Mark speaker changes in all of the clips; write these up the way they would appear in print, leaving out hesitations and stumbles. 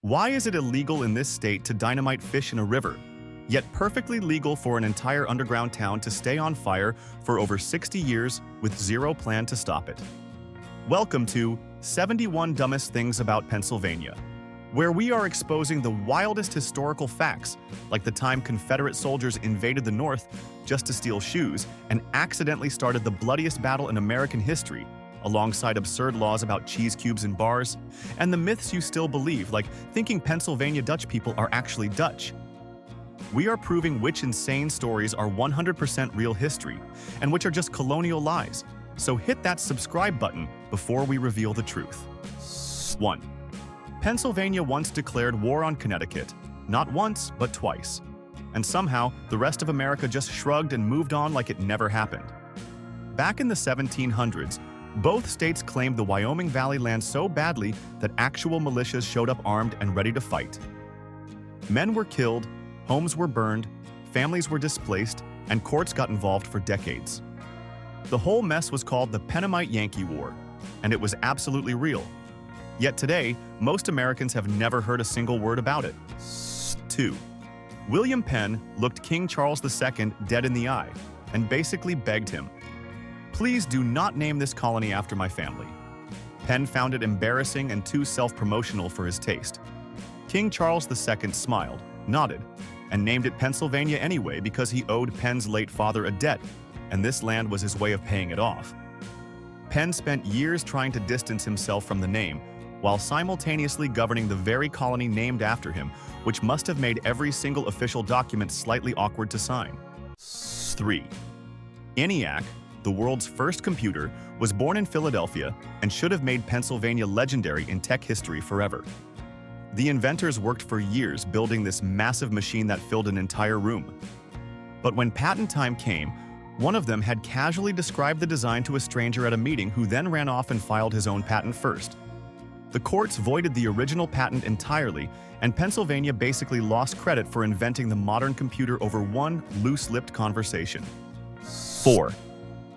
Speaker 1: Why is it illegal in this state to dynamite fish in a river, yet perfectly legal for an entire underground town to stay on fire for over 60 years with zero plan to stop it? Welcome to 71 Dumbest Things About Pennsylvania, where we are exposing the wildest historical facts, like the time Confederate soldiers invaded the North just to steal shoes and accidentally started the bloodiest battle in American history, alongside absurd laws about cheese cubes in bars, and the myths you still believe, like thinking Pennsylvania Dutch people are actually Dutch. We are proving which insane stories are 100% real history and which are just colonial lies, so hit that subscribe button before we reveal the truth. 1. Pennsylvania once declared war on Connecticut, not once, but twice. And somehow, the rest of America just shrugged and moved on like it never happened. Back in the 1700s, both states claimed the Wyoming Valley land so badly that actual militias showed up armed and ready to fight. Men were killed, homes were burned, families were displaced, and courts got involved for decades. The whole mess was called the Pennamite-Yankee War, and it was absolutely real. Yet today, most Americans have never heard a single word about it. 2. William Penn looked King Charles II dead in the eye and basically begged him, "Please do not name this colony after my family." Penn found it embarrassing and too self-promotional for his taste. King Charles II smiled, nodded, and named it Pennsylvania anyway because he owed Penn's late father a debt, and this land was his way of paying it off. Penn spent years trying to distance himself from the name, while simultaneously governing the very colony named after him, which must have made every single official document slightly awkward to sign. 3. ENIAC, the world's first computer, was born in Philadelphia and should have made Pennsylvania legendary in tech history forever. The inventors worked for years building this massive machine that filled an entire room. But when patent time came, one of them had casually described the design to a stranger at a meeting who then ran off and filed his own patent first. The courts voided the original patent entirely, and Pennsylvania basically lost credit for inventing the modern computer over one loose-lipped conversation. 4.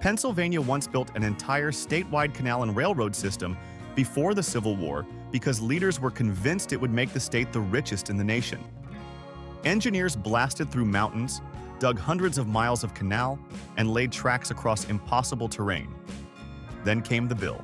Speaker 1: Pennsylvania once built an entire statewide canal and railroad system before the Civil War because leaders were convinced it would make the state the richest in the nation. Engineers blasted through mountains, dug hundreds of miles of canal, and laid tracks across impossible terrain. Then came the bill.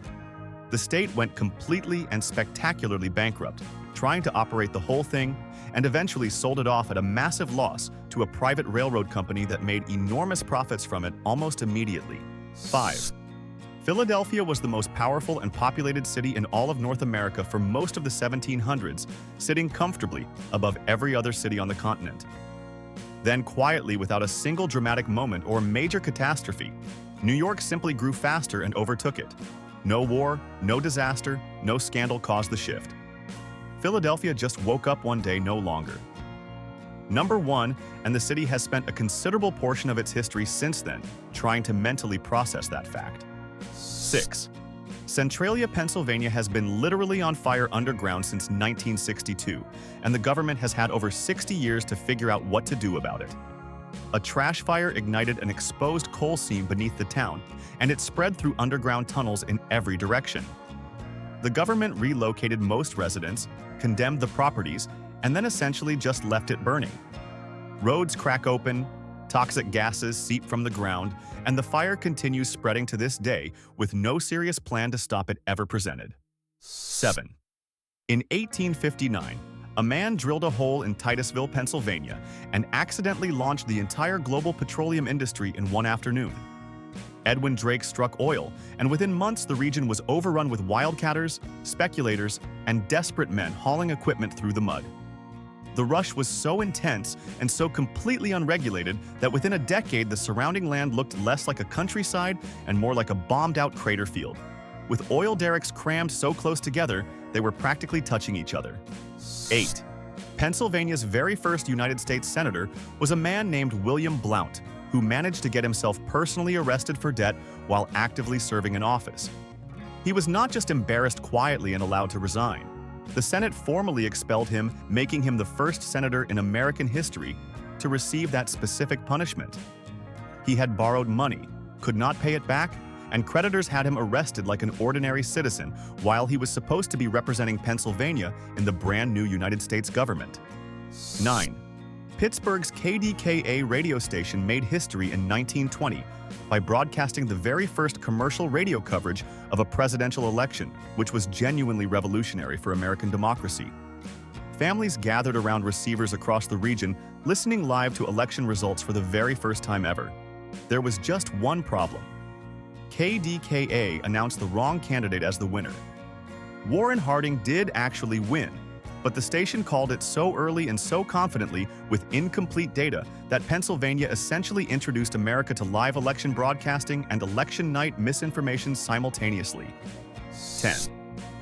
Speaker 1: The state went completely and spectacularly bankrupt, trying to operate the whole thing, and eventually sold it off at a massive loss to a private railroad company that made enormous profits from it almost immediately. 5. Philadelphia was the most powerful and populated city in all of North America for most of the 1700s, sitting comfortably above every other city on the continent. Then quietly, without a single dramatic moment or major catastrophe, New York simply grew faster and overtook it. No war, no disaster, no scandal caused the shift. Philadelphia just woke up one day no longer. Number 1, and the city has spent a considerable portion of its history since then trying to mentally process that fact. 6. Centralia, Pennsylvania has been literally on fire underground since 1962, and the government has had over 60 years to figure out what to do about it. A trash fire ignited an exposed coal seam beneath the town, and it spread through underground tunnels in every direction. The government relocated most residents, condemned the properties, and then essentially just left it burning. Roads crack open, toxic gases seep from the ground, and the fire continues spreading to this day with no serious plan to stop it ever presented. 7. In 1859, a man drilled a hole in Titusville, Pennsylvania, and accidentally launched the entire global petroleum industry in one afternoon. Edwin Drake struck oil, and within months the region was overrun with wildcatters, speculators, and desperate men hauling equipment through the mud. The rush was so intense and so completely unregulated that within a decade the surrounding land looked less like a countryside and more like a bombed-out crater field. With oil derricks crammed so close together, they were practically touching each other. 8. Pennsylvania's very first United States senator was a man named William Blount, who managed to get himself personally arrested for debt while actively serving in office. He was not just embarrassed quietly and allowed to resign. The Senate formally expelled him, making him the first senator in American history to receive that specific punishment. He had borrowed money, could not pay it back, and creditors had him arrested like an ordinary citizen while he was supposed to be representing Pennsylvania in the brand new United States government. 9. Pittsburgh's KDKA radio station made history in 1920 by broadcasting the very first commercial radio coverage of a presidential election, which was genuinely revolutionary for American democracy. Families gathered around receivers across the region, listening live to election results for the very first time ever. There was just one problem. KDKA announced the wrong candidate as the winner. Warren Harding did actually win, but the station called it so early and so confidently with incomplete data that Pennsylvania essentially introduced America to live election broadcasting and election night misinformation simultaneously. 10.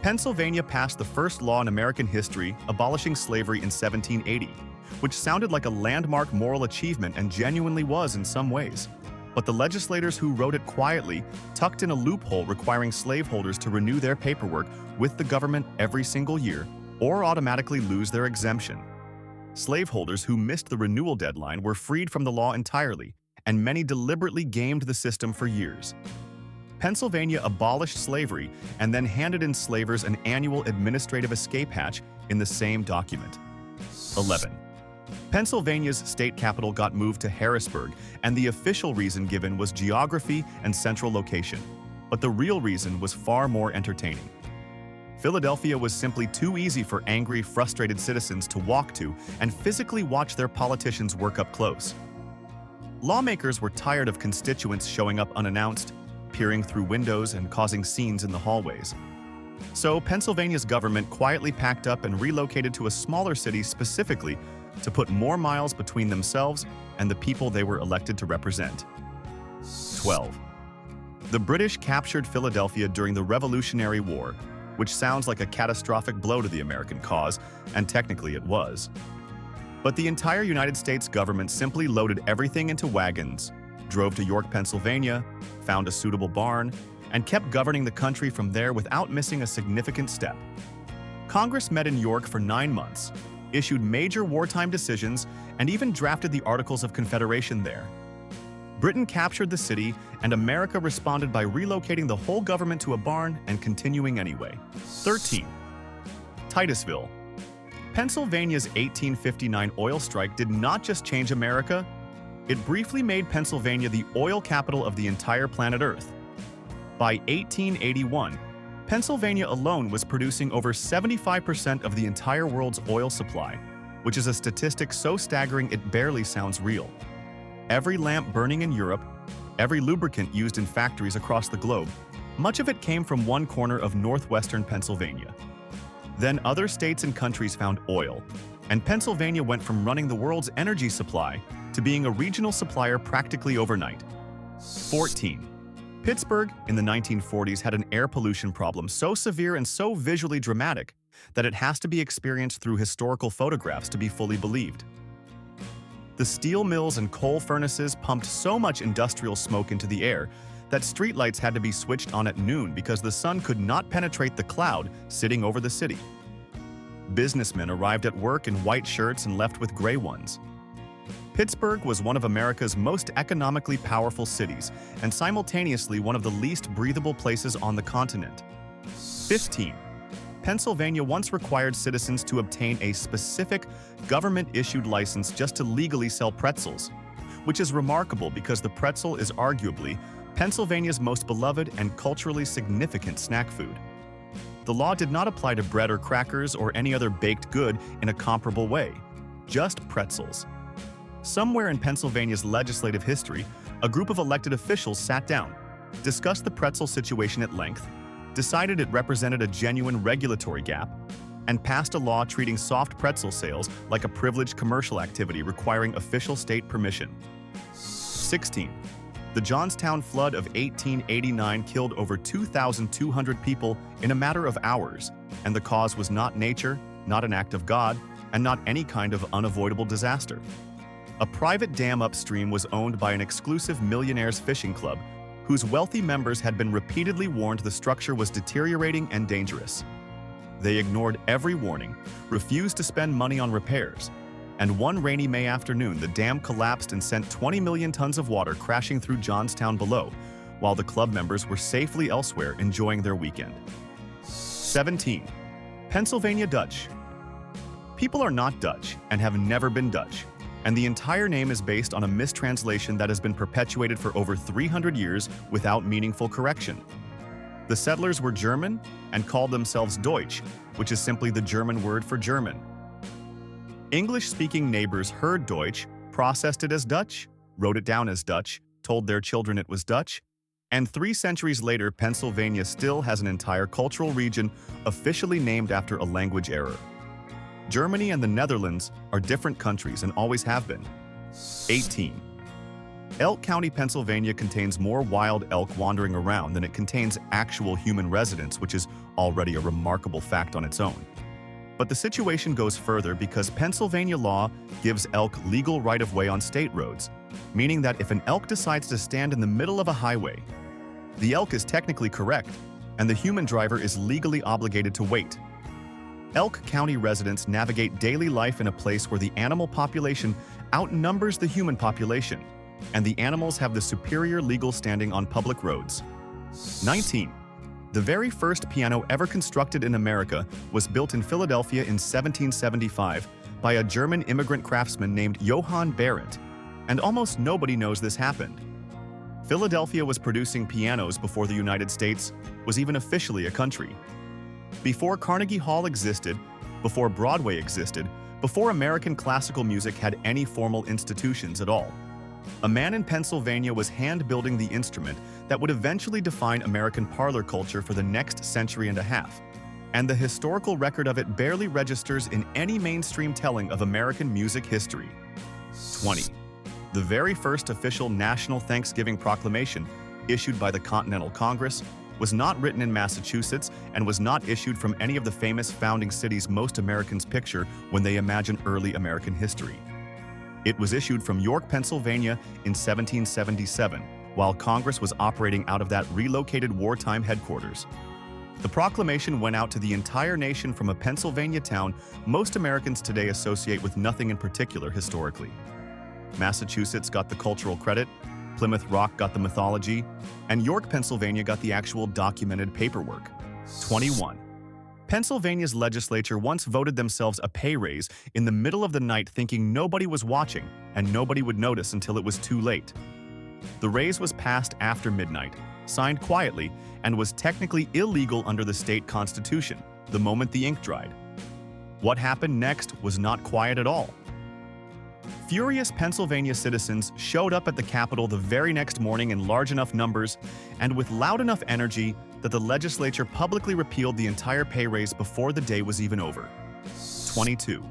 Speaker 1: Pennsylvania passed the first law in American history abolishing slavery in 1780, which sounded like a landmark moral achievement and genuinely was in some ways. But the legislators who wrote it quietly tucked in a loophole requiring slaveholders to renew their paperwork with the government every single year or automatically lose their exemption. Slaveholders who missed the renewal deadline were freed from the law entirely, and many deliberately gamed the system for years. Pennsylvania abolished slavery and then handed enslavers an annual administrative escape hatch in the same document. 11. Pennsylvania's state capital got moved to Harrisburg, and the official reason given was geography and central location. But the real reason was far more entertaining. Philadelphia was simply too easy for angry, frustrated citizens to walk to and physically watch their politicians work up close. Lawmakers were tired of constituents showing up unannounced, peering through windows and causing scenes in the hallways. So Pennsylvania's government quietly packed up and relocated to a smaller city specifically to put more miles between themselves and the people they were elected to represent. 12. The British captured Philadelphia during the Revolutionary War, which sounds like a catastrophic blow to the American cause, and technically it was. But the entire United States government simply loaded everything into wagons, drove to York, Pennsylvania, found a suitable barn, and kept governing the country from there without missing a significant step. Congress met in York for 9 months, issued major wartime decisions, and even drafted the Articles of Confederation there. Britain captured the city, and America responded by relocating the whole government to a barn and continuing anyway. 13. Titusville. Pennsylvania's 1859 oil strike did not just change America, it briefly made Pennsylvania the oil capital of the entire planet Earth. By 1881, Pennsylvania alone was producing over 75% of the entire world's oil supply, which is a statistic so staggering it barely sounds real. Every lamp burning in Europe, every lubricant used in factories across the globe, much of it came from one corner of northwestern Pennsylvania. Then other states and countries found oil, and Pennsylvania went from running the world's energy supply to being a regional supplier practically overnight. 14. Pittsburgh in the 1940s had an air pollution problem so severe and so visually dramatic that it has to be experienced through historical photographs to be fully believed. The steel mills and coal furnaces pumped so much industrial smoke into the air that streetlights had to be switched on at noon because the sun could not penetrate the cloud sitting over the city. Businessmen arrived at work in white shirts and left with gray ones. Pittsburgh was one of America's most economically powerful cities and simultaneously one of the least breathable places on the continent. 15. Pennsylvania once required citizens to obtain a specific government-issued license just to legally sell pretzels, which is remarkable because the pretzel is arguably Pennsylvania's most beloved and culturally significant snack food. The law did not apply to bread or crackers or any other baked good in a comparable way, just pretzels. Somewhere in Pennsylvania's legislative history, a group of elected officials sat down, discussed the pretzel situation at length, decided it represented a genuine regulatory gap, and passed a law treating soft pretzel sales like a privileged commercial activity requiring official state permission. 16. The Johnstown flood of 1889 killed over 2,200 people in a matter of hours, and the cause was not nature, not an act of God, and not any kind of unavoidable disaster. A private dam upstream was owned by an exclusive millionaires' fishing club, whose wealthy members had been repeatedly warned the structure was deteriorating and dangerous. They ignored every warning, refused to spend money on repairs, and one rainy May afternoon the dam collapsed and sent 20 million tons of water crashing through Johnstown below, while the club members were safely elsewhere enjoying their weekend. 17. Pennsylvania Dutch. People are not Dutch and have never been Dutch, and the entire name is based on a mistranslation that has been perpetuated for over 300 years without meaningful correction. The settlers were German and called themselves Deutsch, which is simply the German word for German. English-speaking neighbors heard Deutsch, processed it as Dutch, wrote it down as Dutch, told their children it was Dutch, and 3 centuries later, Pennsylvania still has an entire cultural region officially named after a language error. Germany and the Netherlands are different countries and always have been. 18. Elk County, Pennsylvania contains more wild elk wandering around than it contains actual human residents, which is already a remarkable fact on its own. But the situation goes further because Pennsylvania law gives elk legal right-of-way on state roads, meaning that if an elk decides to stand in the middle of a highway, the elk is technically correct, and the human driver is legally obligated to wait. Elk County residents navigate daily life in a place where the animal population outnumbers the human population, and the animals have the superior legal standing on public roads. 19. The very first piano ever constructed in America was built in Philadelphia in 1775 by a German immigrant craftsman named Johann Behrendt, and almost nobody knows this happened. Philadelphia was producing pianos before the United States was even officially a country. Before Carnegie Hall existed, before Broadway existed, before American classical music had any formal institutions at all. A man in Pennsylvania was hand-building the instrument that would eventually define American parlor culture for the next century and a half, and the historical record of it barely registers in any mainstream telling of American music history. 20. The very first official National Thanksgiving Proclamation, issued by the Continental Congress, was not written in Massachusetts and was not issued from any of the famous founding cities most Americans picture when they imagine early American history. It was issued from York, Pennsylvania in 1777, while Congress was operating out of that relocated wartime headquarters. The proclamation went out to the entire nation from a Pennsylvania town most Americans today associate with nothing in particular historically. Massachusetts got the cultural credit, Plymouth Rock got the mythology, and York, Pennsylvania got the actual documented paperwork. 21. Pennsylvania's legislature once voted themselves a pay raise in the middle of the night thinking nobody was watching and nobody would notice until it was too late. The raise was passed after midnight, signed quietly, and was technically illegal under the state constitution the moment the ink dried. What happened next was not quiet at all. Furious Pennsylvania citizens showed up at the Capitol the very next morning in large enough numbers and with loud enough energy that the legislature publicly repealed the entire pay raise before the day was even over. 22.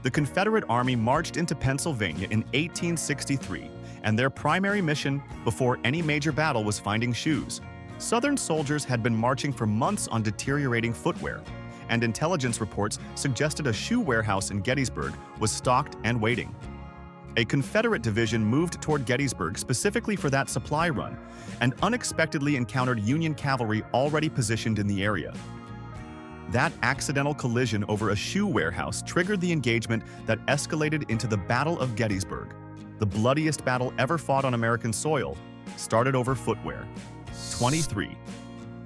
Speaker 1: The Confederate Army marched into Pennsylvania in 1863, and their primary mission before any major battle was finding shoes. Southern soldiers had been marching for months on deteriorating footwear, and intelligence reports suggested a shoe warehouse in Gettysburg was stocked and waiting. A Confederate division moved toward Gettysburg specifically for that supply run, and unexpectedly encountered Union cavalry already positioned in the area. That accidental collision over a shoe warehouse triggered the engagement that escalated into the Battle of Gettysburg, the bloodiest battle ever fought on American soil, started over footwear. 23.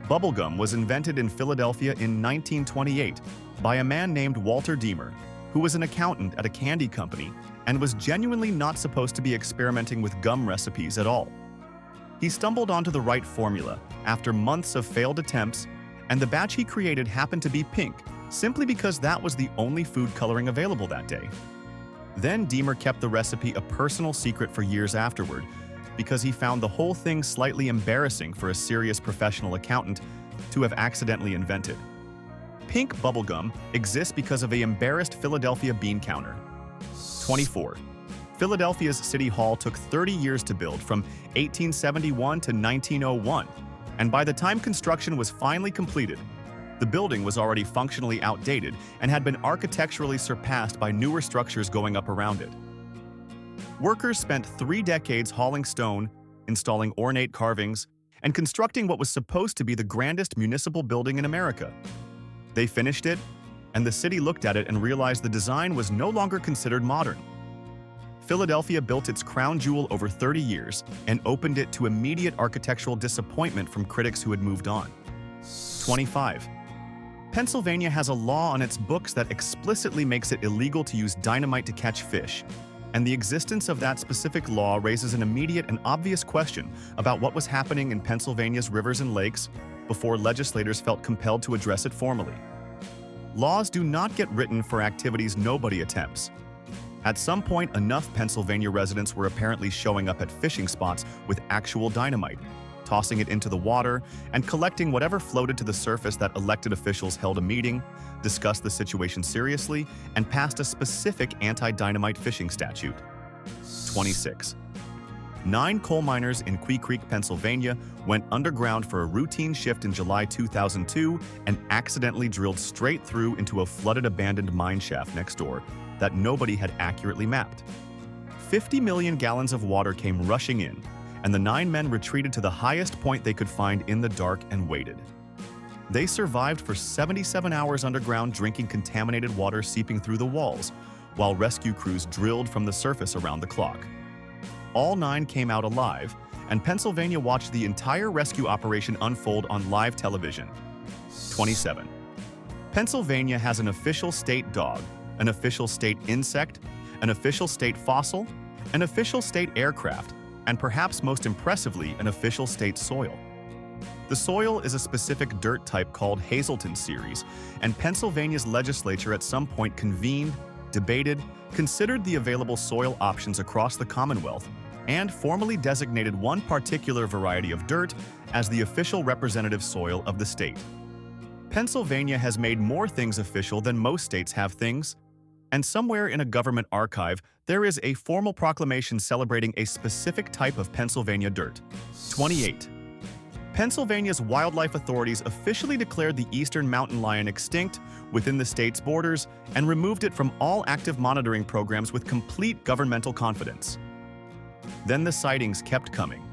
Speaker 1: Bubblegum was invented in Philadelphia in 1928 by a man named Walter Deemer, who was an accountant at a candy company and was genuinely not supposed to be experimenting with gum recipes at all. He stumbled onto the right formula after months of failed attempts, and the batch he created happened to be pink, simply because that was the only food coloring available that day. Then Deemer kept the recipe a personal secret for years afterward, because he found the whole thing slightly embarrassing for a serious professional accountant to have accidentally invented. Pink bubblegum exists because of an embarrassed Philadelphia bean counter. 24. Philadelphia's City Hall took 30 years to build, from 1871 to 1901, and by the time construction was finally completed, the building was already functionally outdated and had been architecturally surpassed by newer structures going up around it. Workers spent 3 decades hauling stone, installing ornate carvings, and constructing what was supposed to be the grandest municipal building in America. They finished it, and the city looked at it and realized the design was no longer considered modern. Philadelphia built its crown jewel over 30 years and opened it to immediate architectural disappointment from critics who had moved on. 25. Pennsylvania has a law on its books that explicitly makes it illegal to use dynamite to catch fish, and the existence of that specific law raises an immediate and obvious question about what was happening in Pennsylvania's rivers and lakes before legislators felt compelled to address it formally. Laws do not get written for activities nobody attempts. At some point, enough Pennsylvania residents were apparently showing up at fishing spots with actual dynamite, tossing it into the water, and collecting whatever floated to the surface that elected officials held a meeting, discussed the situation seriously, and passed a specific anti-dynamite fishing statute. 26. 9 coal miners in Quay Creek, Pennsylvania went underground for a routine shift in July 2002 and accidentally drilled straight through into a flooded abandoned mine shaft next door that nobody had accurately mapped. 50 million gallons of water came rushing in, and the 9 men retreated to the highest point they could find in the dark and waited. They survived for 77 hours underground, drinking contaminated water seeping through the walls, while rescue crews drilled from the surface around the clock. All 9 came out alive, and Pennsylvania watched the entire rescue operation unfold on live television. 27. Pennsylvania has an official state dog, an official state insect, an official state fossil, an official state aircraft, and perhaps most impressively, an official state soil. The soil is a specific dirt type called Hazelton series, and Pennsylvania's legislature at some point convened, debated, considered the available soil options across the Commonwealth, and formally designated one particular variety of dirt as the official representative soil of the state. Pennsylvania has made more things official than most states have things, and somewhere in a government archive, there is a formal proclamation celebrating a specific type of Pennsylvania dirt. 28. Pennsylvania's wildlife authorities officially declared the eastern mountain lion extinct within the state's borders and removed it from all active monitoring programs with complete governmental confidence. Then the sightings kept coming.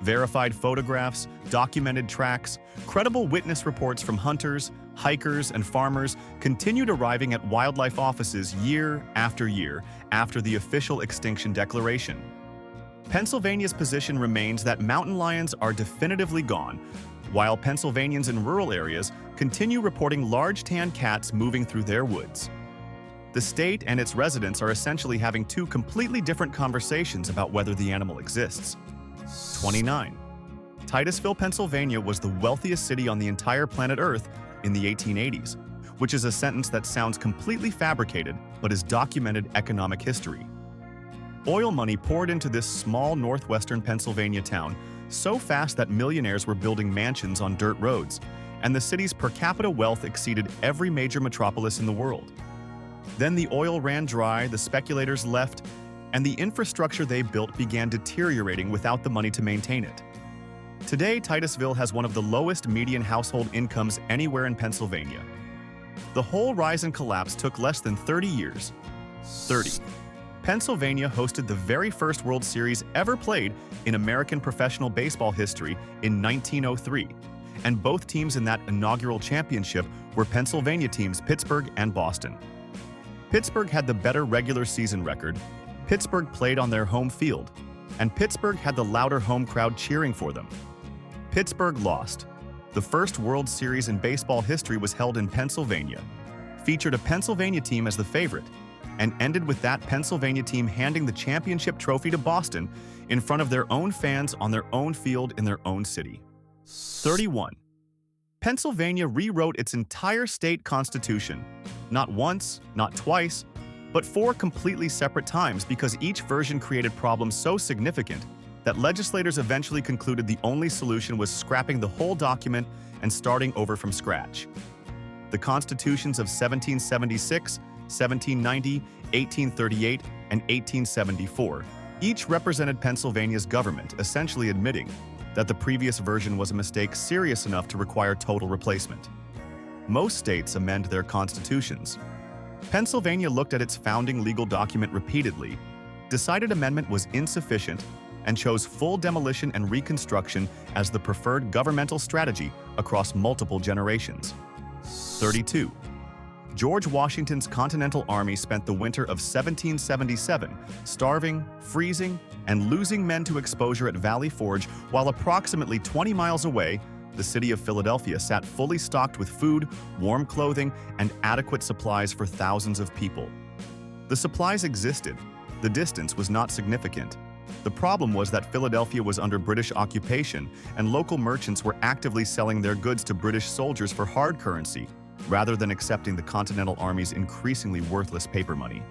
Speaker 1: Verified photographs, documented tracks, credible witness reports from hunters, hikers, and farmers continued arriving at wildlife offices year after year after the official extinction declaration. Pennsylvania's position remains that mountain lions are definitively gone, while Pennsylvanians in rural areas continue reporting large tan cats moving through their woods. The state and its residents are essentially having 2 completely different conversations about whether the animal exists. 29. Titusville, Pennsylvania was the wealthiest city on the entire planet Earth in the 1880s, which is a sentence that sounds completely fabricated but is documented economic history. Oil money poured into this small northwestern Pennsylvania town so fast that millionaires were building mansions on dirt roads, and the city's per capita wealth exceeded every major metropolis in the world. Then the oil ran dry, the speculators left, and the infrastructure they built began deteriorating without the money to maintain it. Today, Titusville has one of the lowest median household incomes anywhere in Pennsylvania. The whole rise and collapse took less than 30 years. 30. Pennsylvania hosted the very first World Series ever played in American professional baseball history in 1903, and both teams in that inaugural championship were Pennsylvania teams Pittsburgh and Boston. Pittsburgh had the better regular season record, Pittsburgh played on their home field, and Pittsburgh had the louder home crowd cheering for them. Pittsburgh lost. The first World Series in baseball history was held in Pennsylvania, featured a Pennsylvania team as the favorite, and ended with that Pennsylvania team handing the championship trophy to Boston in front of their own fans on their own field in their own city. 31. Pennsylvania rewrote its entire state constitution, not once, not twice, but 4 completely separate times because each version created problems so significant that legislators eventually concluded the only solution was scrapping the whole document and starting over from scratch. The constitutions of 1776, 1790, 1838, and 1874 each represented Pennsylvania's government, essentially admitting that the previous version was a mistake serious enough to require total replacement. Most states amend their constitutions. Pennsylvania looked at its founding legal document repeatedly, decided amendment was insufficient, and chose full demolition and reconstruction as the preferred governmental strategy across multiple generations. 32. George Washington's Continental Army spent the winter of 1777 starving, freezing, and losing men to exposure at Valley Forge, while approximately 20 miles away, the city of Philadelphia sat fully stocked with food, warm clothing, and adequate supplies for thousands of people. The supplies existed. The distance was not significant. The problem was that Philadelphia was under British occupation, and local merchants were actively selling their goods to British soldiers for hard currency, rather than accepting the Continental Army's increasingly worthless paper money.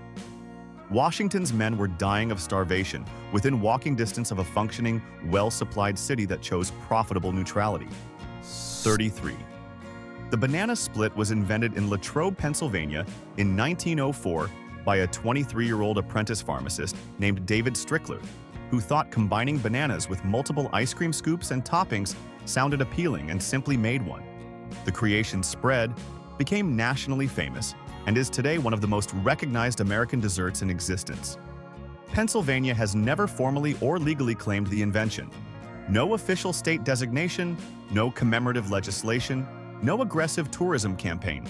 Speaker 1: Washington's men were dying of starvation within walking distance of a functioning, well-supplied city that chose profitable neutrality. 33. The banana split was invented in Latrobe, Pennsylvania in 1904 by a 23-year-old apprentice pharmacist named David Strickler, who thought combining bananas with multiple ice cream scoops and toppings sounded appealing and simply made one. The creation spread, became nationally famous, and is today one of the most recognized American desserts in existence. Pennsylvania has never formally or legally claimed the invention. No official state designation, no commemorative legislation, no aggressive tourism campaign.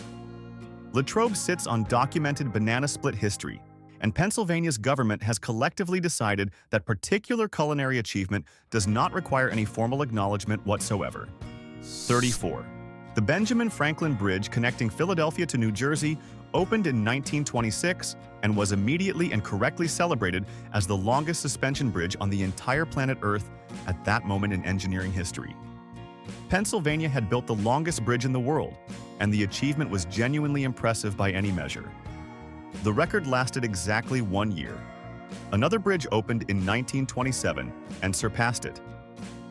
Speaker 1: Latrobe sits on documented banana split history, and Pennsylvania's government has collectively decided that particular culinary achievement does not require any formal acknowledgement whatsoever. 34. The Benjamin Franklin Bridge connecting Philadelphia to New Jersey opened in 1926 and was immediately and correctly celebrated as the longest suspension bridge on the entire planet Earth at that moment in engineering history. Pennsylvania had built the longest bridge in the world, and the achievement was genuinely impressive by any measure. The record lasted exactly 1 year. Another bridge opened in 1927 and surpassed it.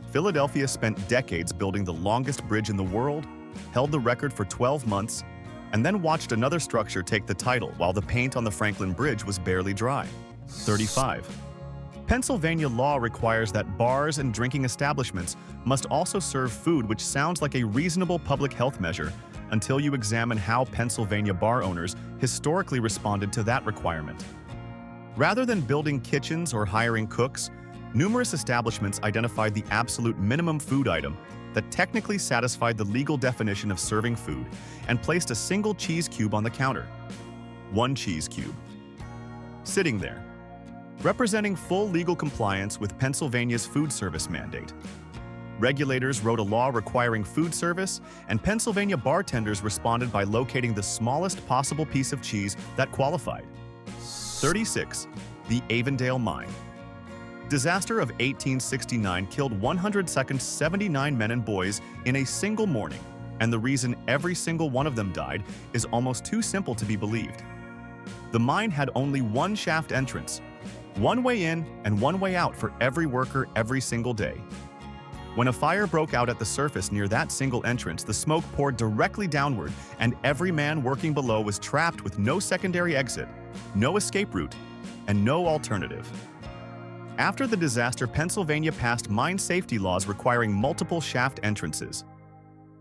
Speaker 1: Philadelphia spent decades building the longest bridge in the world, held the record for 12 months, and then watched another structure take the title while the paint on the Franklin Bridge was barely dry. 35. Pennsylvania law requires that bars and drinking establishments must also serve food, which sounds like a reasonable public health measure until you examine how Pennsylvania bar owners historically responded to that requirement. Rather than building kitchens or hiring cooks, numerous establishments identified the absolute minimum food item that technically satisfied the legal definition of serving food and placed a single cheese cube on the counter. One cheese cube. Sitting there, representing full legal compliance with Pennsylvania's food service mandate. Regulators wrote a law requiring food service, and Pennsylvania bartenders responded by locating the smallest possible piece of cheese that qualified. 36. The Avondale Mine. Disaster of 1869 killed 179 men and boys in a single morning, and the reason every single one of them died is almost too simple to be believed. The mine had only one shaft entrance, one way in and one way out for every worker every single day. When a fire broke out at the surface near that single entrance, the smoke poured directly downward, and every man working below was trapped with no secondary exit, no escape route, and no alternative. After the disaster, Pennsylvania passed mine safety laws requiring multiple shaft entrances.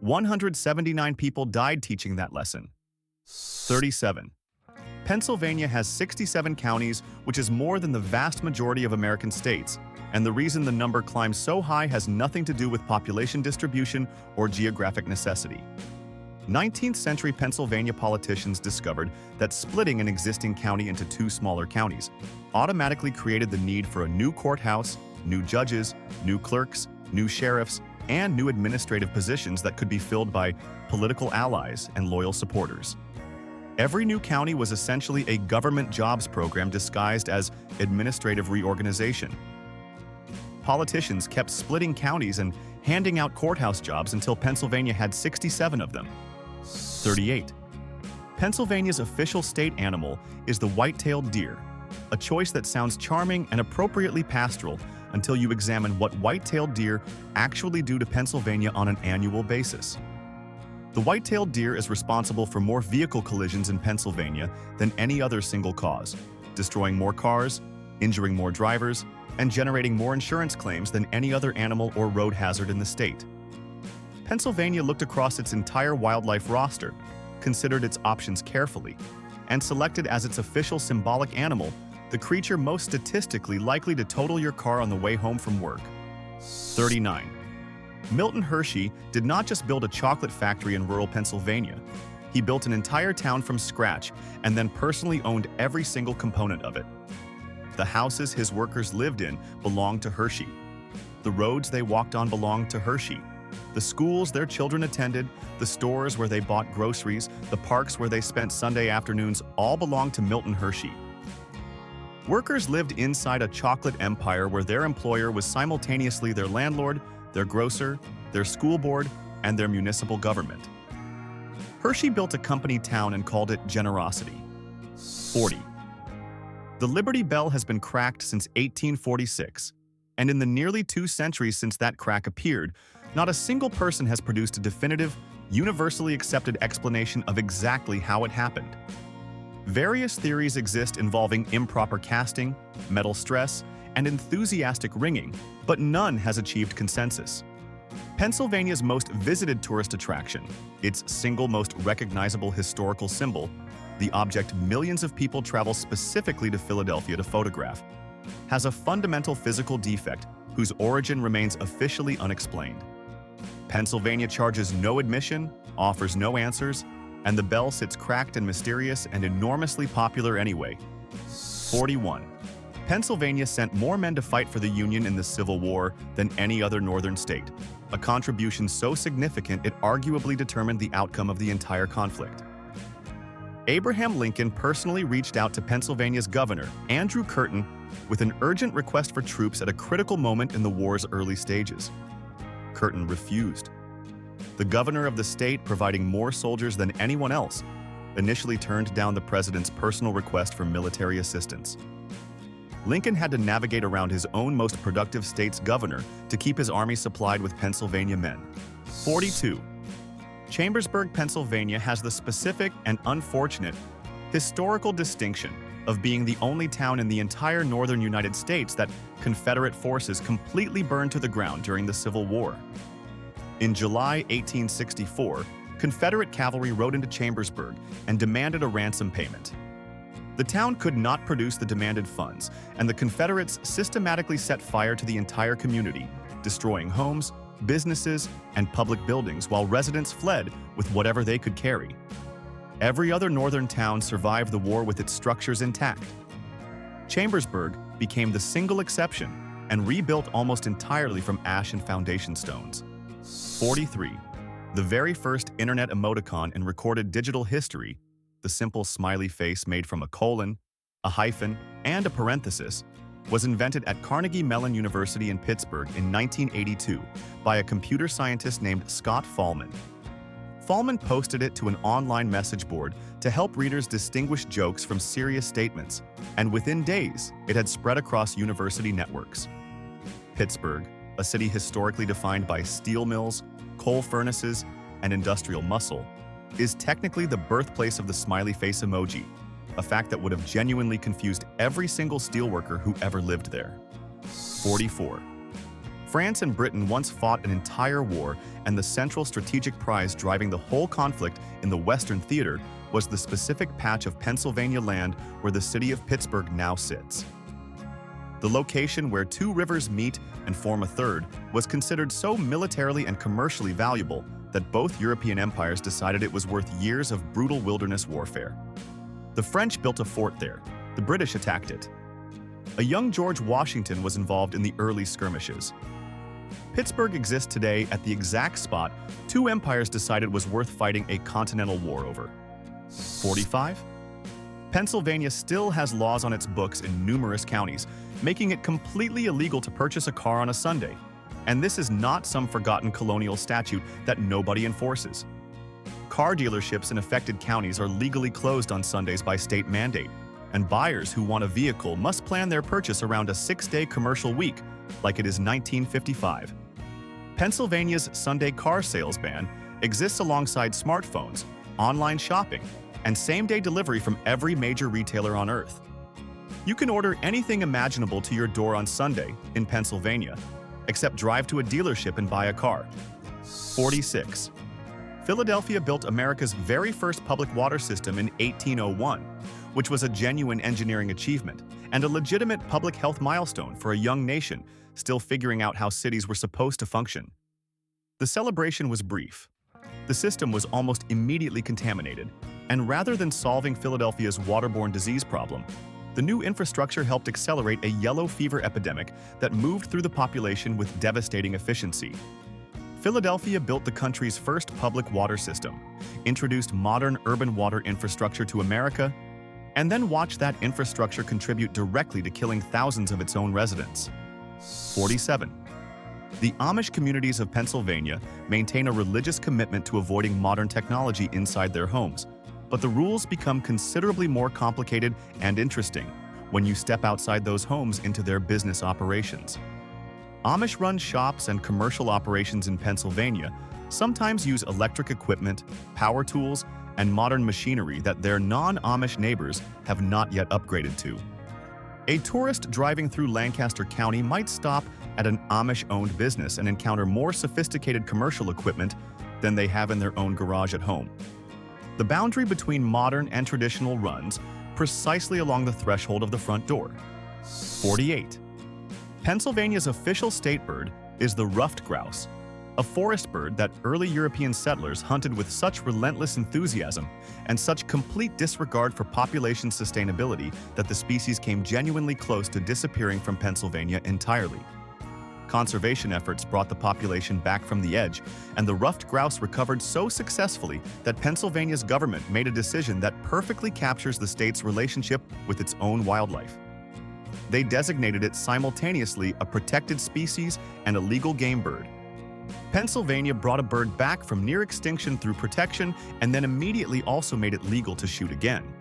Speaker 1: 179 people died teaching that lesson. 37. Pennsylvania has 67 counties, which is more than the vast majority of American states, and the reason the number climbs so high has nothing to do with population distribution or geographic necessity. 19th century Pennsylvania politicians discovered that splitting an existing county into two smaller counties automatically created the need for a new courthouse, new judges, new clerks, new sheriffs, and new administrative positions that could be filled by political allies and loyal supporters. Every new county was essentially a government jobs program disguised as administrative reorganization. Politicians kept splitting counties and handing out courthouse jobs until Pennsylvania had 67 of them. 38. Pennsylvania's official state animal is the white-tailed deer, a choice that sounds charming and appropriately pastoral until you examine what white-tailed deer actually do to Pennsylvania on an annual basis. The white-tailed deer is responsible for more vehicle collisions in Pennsylvania than any other single cause, destroying more cars, injuring more drivers, and generating more insurance claims than any other animal or road hazard in the state. Pennsylvania looked across its entire wildlife roster, considered its options carefully, and selected as its official symbolic animal the creature most statistically likely to total your car on the way home from work. 39. Milton Hershey did not just build a chocolate factory in rural Pennsylvania. He built an entire town from scratch and then personally owned every single component of it. The houses his workers lived in belonged to Hershey. The roads they walked on belonged to Hershey. The schools their children attended, the stores where they bought groceries, the parks where they spent Sunday afternoons all belonged to Milton Hershey. Workers lived inside a chocolate empire where their employer was simultaneously their landlord, their grocer, their school board, and their municipal government. Hershey built a company town and called it Generosity. 40. The Liberty Bell has been cracked since 1846, and in the nearly 2 centuries since that crack appeared, not a single person has produced a definitive, universally accepted explanation of exactly how it happened. Various theories exist involving improper casting, metal stress, and enthusiastic ringing, but none has achieved consensus. Pennsylvania's most visited tourist attraction, its single most recognizable historical symbol, the object millions of people travel specifically to Philadelphia to photograph, has a fundamental physical defect whose origin remains officially unexplained. Pennsylvania charges no admission, offers no answers, and the bell sits cracked and mysterious and enormously popular anyway. 41. Pennsylvania sent more men to fight for the Union in the Civil War than any other northern state, a contribution so significant it arguably determined the outcome of the entire conflict. Abraham Lincoln personally reached out to Pennsylvania's governor, Andrew Curtin, with an urgent request for troops at a critical moment in the war's early stages. Curtin refused. The governor of the state, providing more soldiers than anyone else, initially turned down the president's personal request for military assistance. Lincoln had to navigate around his own most productive state's governor to keep his army supplied with Pennsylvania men. 42. Chambersburg, Pennsylvania has the specific and unfortunate historical distinction of being the only town in the entire northern United States that Confederate forces completely burned to the ground during the Civil War. In July 1864, Confederate cavalry rode into Chambersburg and demanded a ransom payment. The town could not produce the demanded funds, and the Confederates systematically set fire to the entire community, destroying homes, businesses, and public buildings while residents fled with whatever they could carry. Every other northern town survived the war with its structures intact. Chambersburg became the single exception and rebuilt almost entirely from ash and foundation stones. 43. The very first internet emoticon in recorded digital history, the simple smiley face made from a colon, a hyphen, and a parenthesis, was invented at Carnegie Mellon University in Pittsburgh in 1982 by a computer scientist named Scott Fahlman. Fahlman posted it to an online message board to help readers distinguish jokes from serious statements, and within days, it had spread across university networks. Pittsburgh, a city historically defined by steel mills, coal furnaces, and industrial muscle, is technically the birthplace of the smiley face emoji, a fact that would have genuinely confused every single steelworker who ever lived there. 44. France and Britain once fought an entire war, and the central strategic prize driving the whole conflict in the Western theater was the specific patch of Pennsylvania land where the city of Pittsburgh now sits. The location where 2 rivers meet and form a third was considered so militarily and commercially valuable that both European empires decided it was worth years of brutal wilderness warfare. The French built a fort there. The British attacked it. A young George Washington was involved in the early skirmishes. Pittsburgh exists today at the exact spot 2 empires decided was worth fighting a continental war over. 45. Pennsylvania still has laws on its books in numerous counties, making it completely illegal to purchase a car on a Sunday. And this is not some forgotten colonial statute that nobody enforces. Car dealerships in affected counties are legally closed on Sundays by state mandate, and buyers who want a vehicle must plan their purchase around a 6-day commercial week, like it is 1955. Pennsylvania's Sunday car sales ban exists alongside smartphones, online shopping, and same-day delivery from every major retailer on Earth. You can order anything imaginable to your door on Sunday in Pennsylvania, except drive to a dealership and buy a car. 46. Philadelphia built America's very first public water system in 1801, which was a genuine engineering achievement and a legitimate public health milestone for a young nation still figuring out how cities were supposed to function. The celebration was brief. The system was almost immediately contaminated, and rather than solving Philadelphia's waterborne disease problem, the new infrastructure helped accelerate a yellow fever epidemic that moved through the population with devastating efficiency. Philadelphia built the country's first public water system, introduced modern urban water infrastructure to America, and then watched that infrastructure contribute directly to killing thousands of its own residents. 47. The Amish communities of Pennsylvania maintain a religious commitment to avoiding modern technology inside their homes, but the rules become considerably more complicated and interesting when you step outside those homes into their business operations. Amish-run shops and commercial operations in Pennsylvania sometimes use electric equipment, power tools, and modern machinery that their non-Amish neighbors have not yet upgraded to. A tourist driving through Lancaster County might stop at an Amish-owned business and encounter more sophisticated commercial equipment than they have in their own garage at home. The boundary between modern and traditional runs precisely along the threshold of the front door. 48. Pennsylvania's official state bird is the ruffed grouse, a forest bird that early European settlers hunted with such relentless enthusiasm and such complete disregard for population sustainability that the species came genuinely close to disappearing from Pennsylvania entirely. Conservation efforts brought the population back from the edge, and the ruffed grouse recovered so successfully that Pennsylvania's government made a decision that perfectly captures the state's relationship with its own wildlife. They designated it simultaneously a protected species and a legal game bird. Pennsylvania brought a bird back from near extinction through protection and then immediately also made it legal to shoot again.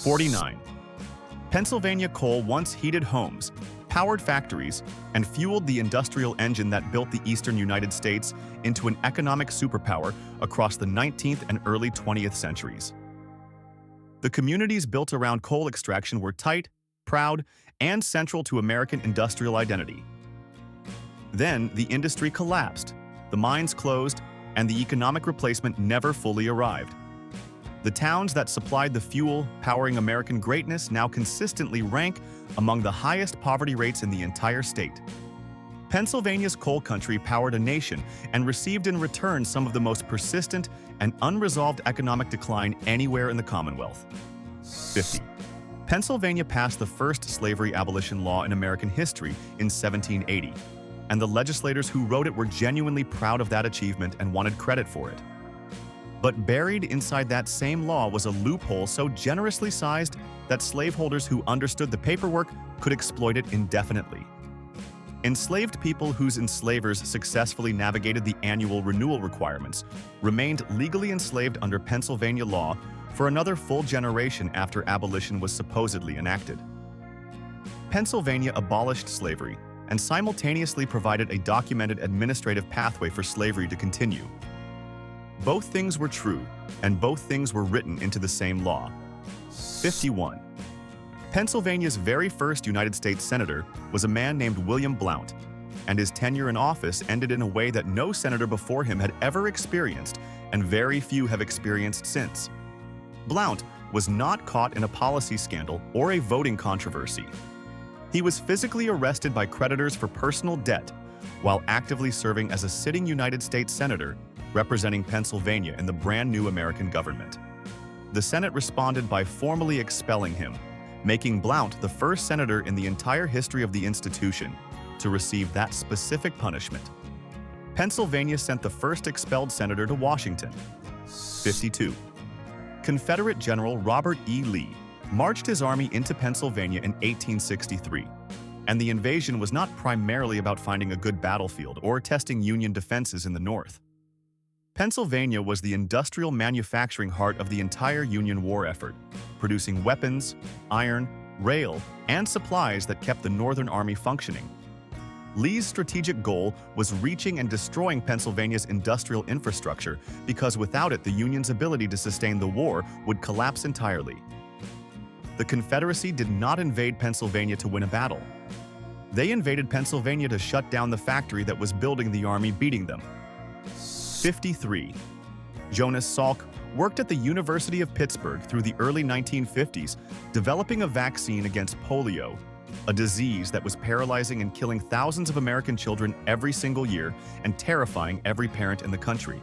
Speaker 1: 49. Pennsylvania coal once heated homes, powered factories, and fueled the industrial engine that built the eastern United States into an economic superpower across the 19th and early 20th centuries. The communities built around coal extraction were tight, proud, and central to American industrial identity. Then the industry collapsed, the mines closed, and the economic replacement never fully arrived. The towns that supplied the fuel powering American greatness now consistently rank among the highest poverty rates in the entire state. Pennsylvania's coal country powered a nation and received in return some of the most persistent and unresolved economic decline anywhere in the Commonwealth. 50. Pennsylvania passed the first slavery abolition law in American history in 1780, and the legislators who wrote it were genuinely proud of that achievement and wanted credit for it. But buried inside that same law was a loophole so generously sized that slaveholders who understood the paperwork could exploit it indefinitely. Enslaved people whose enslavers successfully navigated the annual renewal requirements remained legally enslaved under Pennsylvania law for another full generation after abolition was supposedly enacted. Pennsylvania abolished slavery and simultaneously provided a documented administrative pathway for slavery to continue. Both things were true, and both things were written into the same law. 51. Pennsylvania's very first United States Senator was a man named William Blount, and his tenure in office ended in a way that no senator before him had ever experienced, and very few have experienced since. Blount was not caught in a policy scandal or a voting controversy. He was physically arrested by creditors for personal debt while actively serving as a sitting United States Senator representing Pennsylvania in the brand new American government. The Senate responded by formally expelling him, making Blount the first senator in the entire history of the institution to receive that specific punishment. Pennsylvania sent the first expelled senator to Washington. 52. Confederate General Robert E. Lee marched his army into Pennsylvania in 1863, and the invasion was not primarily about finding a good battlefield or testing Union defenses in the North. Pennsylvania was the industrial manufacturing heart of the entire Union war effort, producing weapons, iron, rail, and supplies that kept the Northern Army functioning. Lee's strategic goal was reaching and destroying Pennsylvania's industrial infrastructure because without it, the Union's ability to sustain the war would collapse entirely. The Confederacy did not invade Pennsylvania to win a battle. They invaded Pennsylvania to shut down the factory that was building the army beating them. 53. Jonas Salk worked at the University of Pittsburgh through the early 1950s, developing a vaccine against polio, a disease that was paralyzing and killing thousands of American children every single year and terrifying every parent in the country.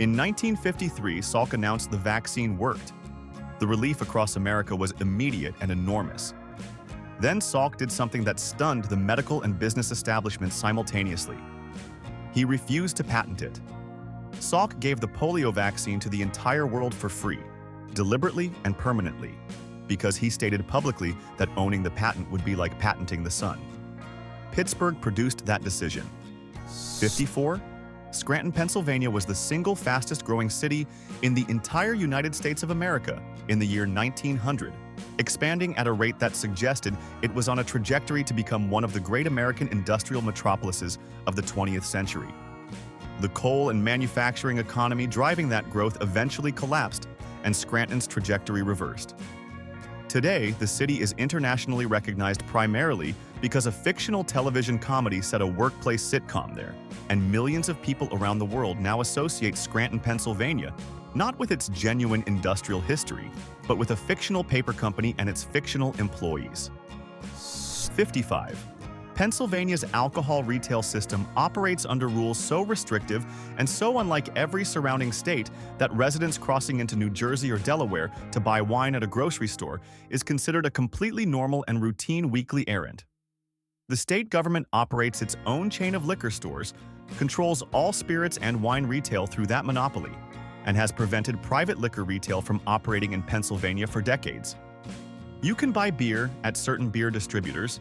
Speaker 1: In 1953, Salk announced the vaccine worked. The relief across America was immediate and enormous. Then Salk did something that stunned the medical and business establishments simultaneously. He refused to patent it. Salk gave the polio vaccine to the entire world for free, deliberately and permanently, because he stated publicly that owning the patent would be like patenting the sun. Pittsburgh produced that decision. 54. Scranton, Pennsylvania was the single fastest-growing city in the entire United States of America in the year 1900, expanding at a rate that suggested it was on a trajectory to become one of the great American industrial metropolises of the 20th century. The coal and manufacturing economy driving that growth eventually collapsed, and Scranton's trajectory reversed. Today, the city is internationally recognized primarily because a fictional television comedy set a workplace sitcom there, and millions of people around the world now associate Scranton, Pennsylvania, not with its genuine industrial history, but with a fictional paper company and its fictional employees. 55. Pennsylvania's alcohol retail system operates under rules so restrictive and so unlike every surrounding state that residents crossing into New Jersey or Delaware to buy wine at a grocery store is considered a completely normal and routine weekly errand. The state government operates its own chain of liquor stores, controls all spirits and wine retail through that monopoly, and has prevented private liquor retail from operating in Pennsylvania for decades. You can buy beer at certain beer distributors,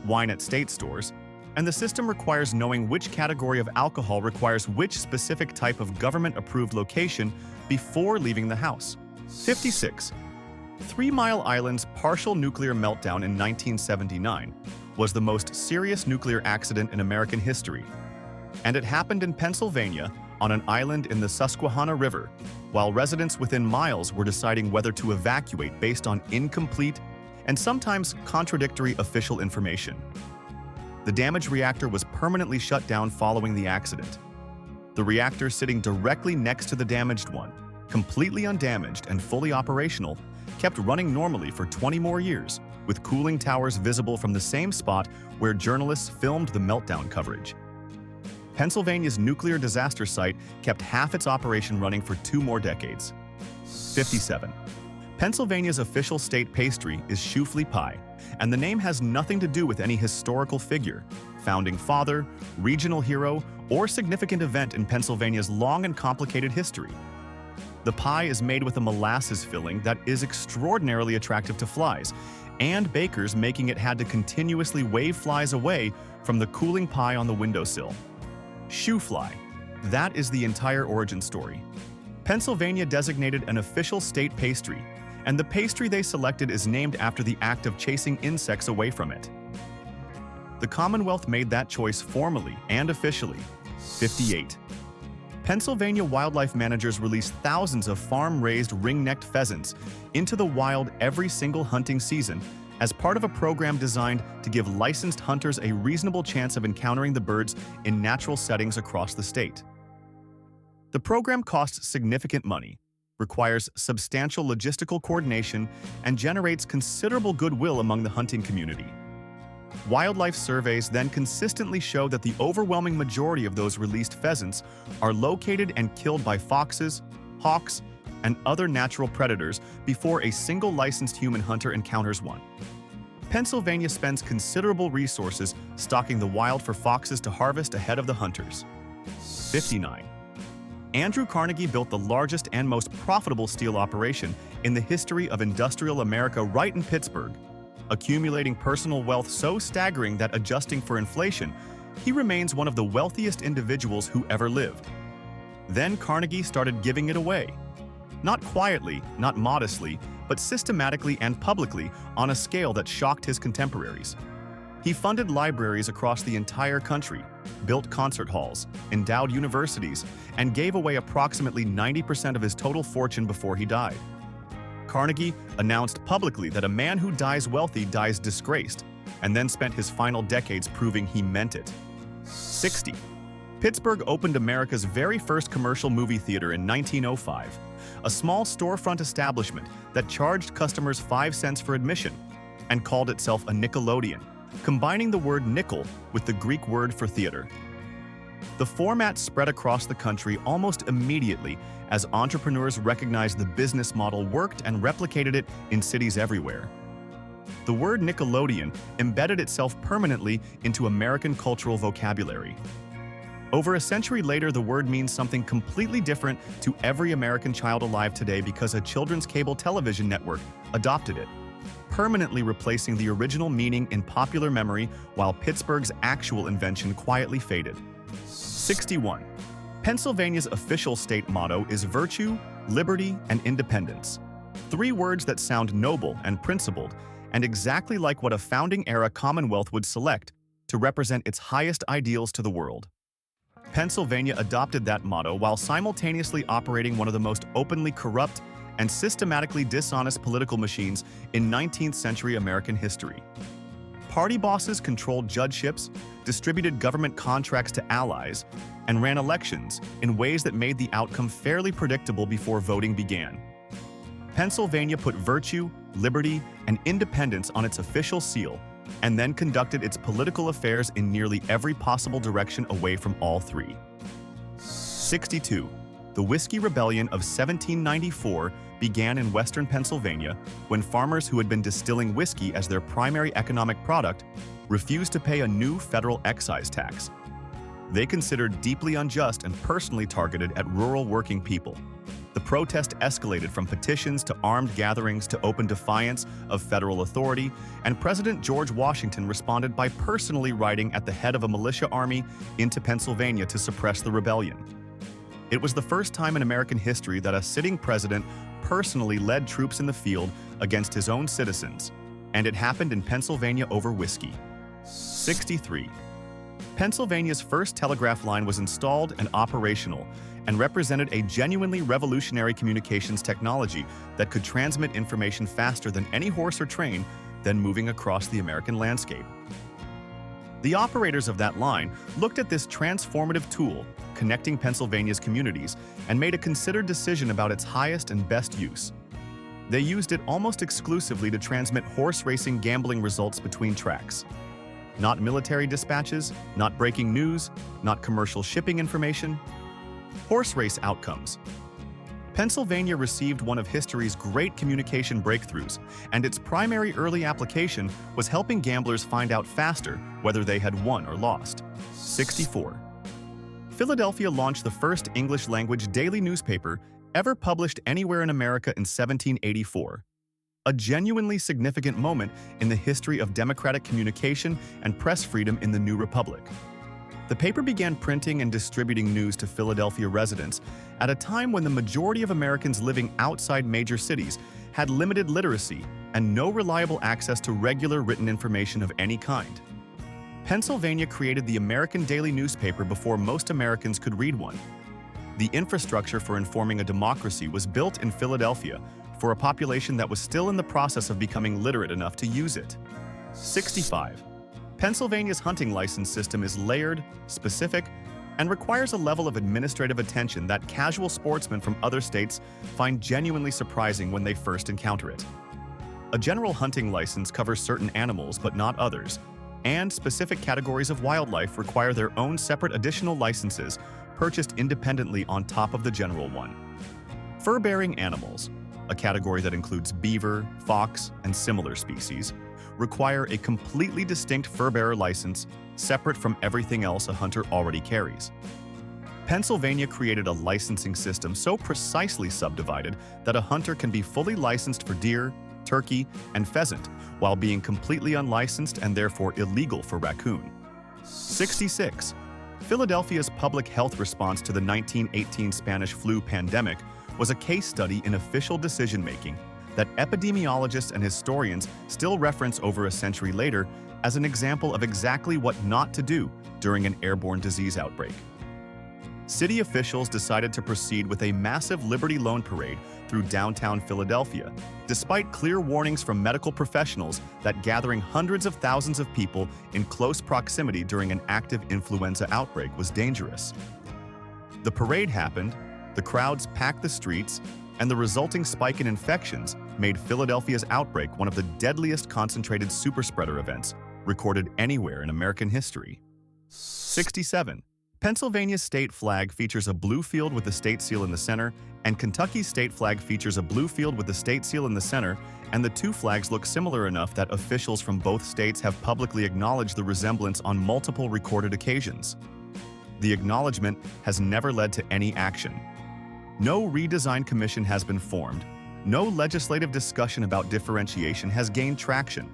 Speaker 1: wine at state stores, and the system requires knowing which category of alcohol requires which specific type of government-approved location before leaving the house. 56. 3 Mile Island's partial nuclear meltdown in 1979 was the most serious nuclear accident in American history, and it happened in Pennsylvania on an island in the Susquehanna River, while residents within miles were deciding whether to evacuate based on incomplete and sometimes contradictory official information. The damaged reactor was permanently shut down following the accident. The reactor sitting directly next to the damaged one, completely undamaged and fully operational, kept running normally for 20 more years, with cooling towers visible from the same spot where journalists filmed the meltdown coverage. Pennsylvania's nuclear disaster site kept half its operation running for 2 more decades. 57. Pennsylvania's official state pastry is shoofly pie, and the name has nothing to do with any historical figure, founding father, regional hero, or significant event in Pennsylvania's long and complicated history. The pie is made with a molasses filling that is extraordinarily attractive to flies, and bakers making it had to continuously wave flies away from the cooling pie on the windowsill. Shoe fly. That is the entire origin story. Pennsylvania designated an official state pastry, and the pastry they selected is named after the act of chasing insects away from it. The Commonwealth made that choice formally and officially. 58. Pennsylvania wildlife managers release thousands of farm-raised ring-necked pheasants into the wild every single hunting season as part of a program designed to give licensed hunters a reasonable chance of encountering the birds in natural settings across the state. The program costs significant money, requires substantial logistical coordination, and generates considerable goodwill among the hunting community. Wildlife surveys then consistently show that the overwhelming majority of those released pheasants are located and killed by foxes, hawks, and other natural predators before a single licensed human hunter encounters one. Pennsylvania spends considerable resources stocking the wild for foxes to harvest ahead of the hunters. 59. Andrew Carnegie built the largest and most profitable steel operation in the history of industrial America right in Pittsburgh, accumulating personal wealth so staggering that adjusting for inflation, he remains one of the wealthiest individuals who ever lived. Then Carnegie started giving it away. Not quietly, not modestly, but systematically and publicly on a scale that shocked his contemporaries. He funded libraries across the entire country, built concert halls, endowed universities, and gave away approximately 90% of his total fortune before he died. Carnegie announced publicly that a man who dies wealthy dies disgraced, and then spent his final decades proving he meant it. 60. Pittsburgh opened America's very first commercial movie theater in 1905, a small storefront establishment that charged customers 5 cents for admission and called itself a Nickelodeon, combining the word nickel with the Greek word for theater. The format spread across the country almost immediately as entrepreneurs recognized the business model worked and replicated it in cities everywhere. The word Nickelodeon embedded itself permanently into American cultural vocabulary. Over a century later, the word means something completely different to every American child alive today because a children's cable television network adopted it, permanently replacing the original meaning in popular memory while Pittsburgh's actual invention quietly faded. 61. Pennsylvania's official state motto is virtue, liberty, and independence. Three words that sound noble and principled, and exactly like what a founding-era commonwealth would select to represent its highest ideals to the world. Pennsylvania adopted that motto while simultaneously operating one of the most openly corrupt and systematically dishonest political machines in 19th century American history. Party bosses controlled judgeships, distributed government contracts to allies, and ran elections in ways that made the outcome fairly predictable before voting began. Pennsylvania put virtue, liberty, and independence on its official seal, and then conducted its political affairs in nearly every possible direction away from all three. 62. The Whiskey Rebellion of 1794 began in western Pennsylvania when farmers who had been distilling whiskey as their primary economic product refused to pay a new federal excise tax. They considered deeply unjust and personally targeted at rural working people. The protest escalated from petitions to armed gatherings to open defiance of federal authority, and President George Washington responded by personally riding at the head of a militia army into Pennsylvania to suppress the rebellion. It was the first time in American history that a sitting president personally led troops in the field against his own citizens, and it happened in Pennsylvania over whiskey. 63. Pennsylvania's first telegraph line was installed and operational, and represented a genuinely revolutionary communications technology that could transmit information faster than any horse or train then moving across the American landscape. The operators of that line looked at this transformative tool, connecting Pennsylvania's communities, and made a considered decision about its highest and best use. They used it almost exclusively to transmit horse racing gambling results between tracks. Not military dispatches, not breaking news, not commercial shipping information. Horse race outcomes. Pennsylvania received one of history's great communication breakthroughs, and its primary early application was helping gamblers find out faster whether they had won or lost. 64. Philadelphia launched the first English-language daily newspaper ever published anywhere in America in 1784. A genuinely significant moment in the history of democratic communication and press freedom in the new republic. The paper began printing and distributing news to Philadelphia residents at a time when the majority of Americans living outside major cities had limited literacy and no reliable access to regular written information of any kind. Pennsylvania created the American daily newspaper before most Americans could read one. The infrastructure for informing a democracy was built in Philadelphia for a population that was still in the process of becoming literate enough to use it. 65. Pennsylvania's hunting license system is layered, specific, and requires a level of administrative attention that casual sportsmen from other states find genuinely surprising when they first encounter it. A general hunting license covers certain animals but not others, and specific categories of wildlife require their own separate additional licenses purchased independently on top of the general one. Fur-bearing animals, a category that includes beaver, fox, and similar species, require a completely distinct fur-bearer license separate from everything else a hunter already carries. Pennsylvania created a licensing system so precisely subdivided that a hunter can be fully licensed for deer, turkey, and pheasant, while being completely unlicensed and therefore illegal for raccoon. 66. Philadelphia's public health response to the 1918 Spanish flu pandemic was a case study in official decision-making that epidemiologists and historians still reference over a century later as an example of exactly what not to do during an airborne disease outbreak. City officials decided to proceed with a massive Liberty Loan Parade through downtown Philadelphia, despite clear warnings from medical professionals that gathering hundreds of thousands of people in close proximity during an active influenza outbreak was dangerous. The parade happened, the crowds packed the streets, and the resulting spike in infections made Philadelphia's outbreak one of the deadliest concentrated superspreader events recorded anywhere in American history. 67. Pennsylvania's state flag features a blue field with the state seal in the center, and Kentucky's state flag features a blue field with the state seal in the center, and the two flags look similar enough that officials from both states have publicly acknowledged the resemblance on multiple recorded occasions. The acknowledgement has never led to any action. No redesign commission has been formed, no legislative discussion about differentiation has gained traction,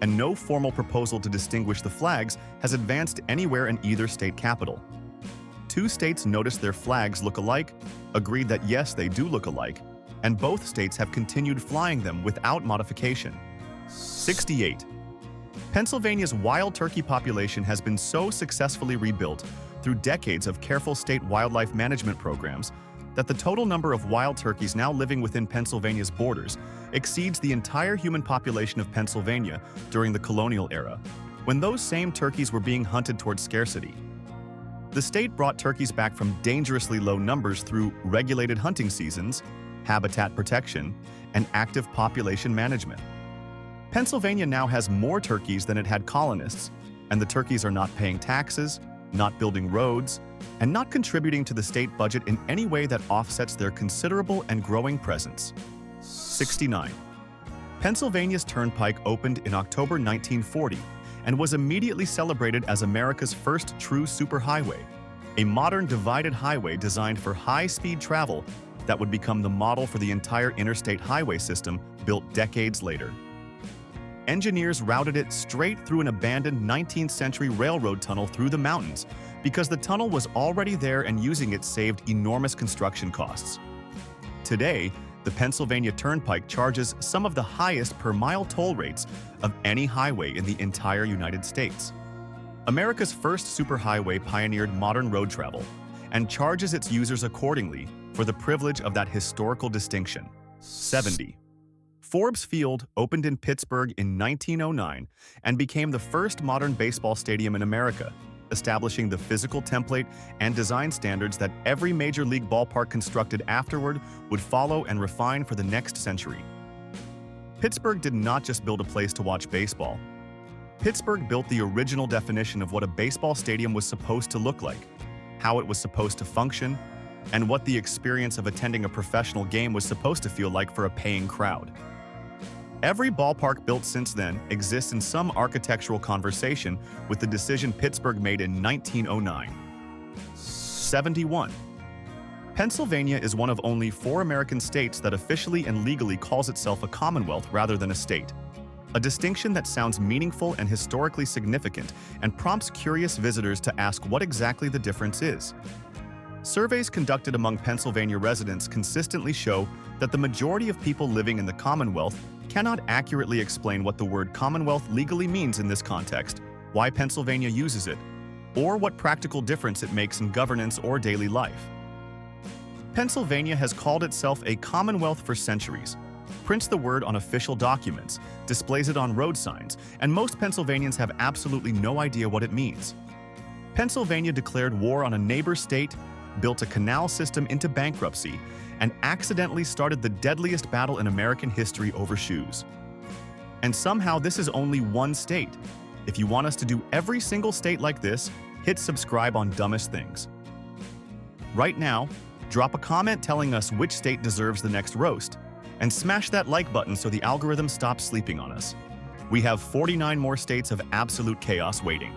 Speaker 1: and no formal proposal to distinguish the flags has advanced anywhere in either state capital. Two states noticed their flags look alike, agreed that yes, they do look alike, and both states have continued flying them without modification. 68. Pennsylvania's wild turkey population has been so successfully rebuilt through decades of careful state wildlife management programs that the total number of wild turkeys now living within Pennsylvania's borders exceeds the entire human population of Pennsylvania during the colonial era, when those same turkeys were being hunted towards scarcity. The state brought turkeys back from dangerously low numbers through regulated hunting seasons, habitat protection, and active population management. Pennsylvania now has more turkeys than it had colonists, and the turkeys are not paying taxes, not building roads, and not contributing to the state budget in any way that offsets their considerable and growing presence. 69. Pennsylvania's Turnpike opened in October 1940 and was immediately celebrated as America's first true superhighway, a modern divided highway designed for high-speed travel that would become the model for the entire interstate highway system built decades later. Engineers routed it straight through an abandoned 19th-century railroad tunnel through the mountains because the tunnel was already there and using it saved enormous construction costs. Today, the Pennsylvania Turnpike charges some of the highest per-mile toll rates of any highway in the entire United States. America's first superhighway pioneered modern road travel and charges its users accordingly for the privilege of that historical distinction. 70. Forbes Field opened in Pittsburgh in 1909 and became the first modern baseball stadium in America, establishing the physical template and design standards that every major league ballpark constructed afterward would follow and refine for the next century. Pittsburgh did not just build a place to watch baseball. Pittsburgh built the original definition of what a baseball stadium was supposed to look like, how it was supposed to function, and what the experience of attending a professional game was supposed to feel like for a paying crowd. Every ballpark built since then exists in some architectural conversation with the decision Pittsburgh made in 1909. 71. Pennsylvania is one of only 4 American states that officially and legally calls itself a commonwealth rather than a state, a distinction that sounds meaningful and historically significant and prompts curious visitors to ask what exactly the difference is. Surveys conducted among Pennsylvania residents consistently show that the majority of people living in the Commonwealth cannot accurately explain what the word Commonwealth legally means in this context, why Pennsylvania uses it, or what practical difference it makes in governance or daily life. Pennsylvania has called itself a Commonwealth for centuries, prints the word on official documents, displays it on road signs, and most Pennsylvanians have absolutely no idea what it means. Pennsylvania declared war on a neighbor state, built a canal system into bankruptcy, and accidentally started the deadliest battle in American history over shoes. And somehow this is only one state. If you want us to do every single state like this, hit subscribe on Dumbest Things. Right now, drop a comment telling us which state deserves the next roast, and smash that like button so the algorithm stops sleeping on us. We have 49 more states of absolute chaos waiting.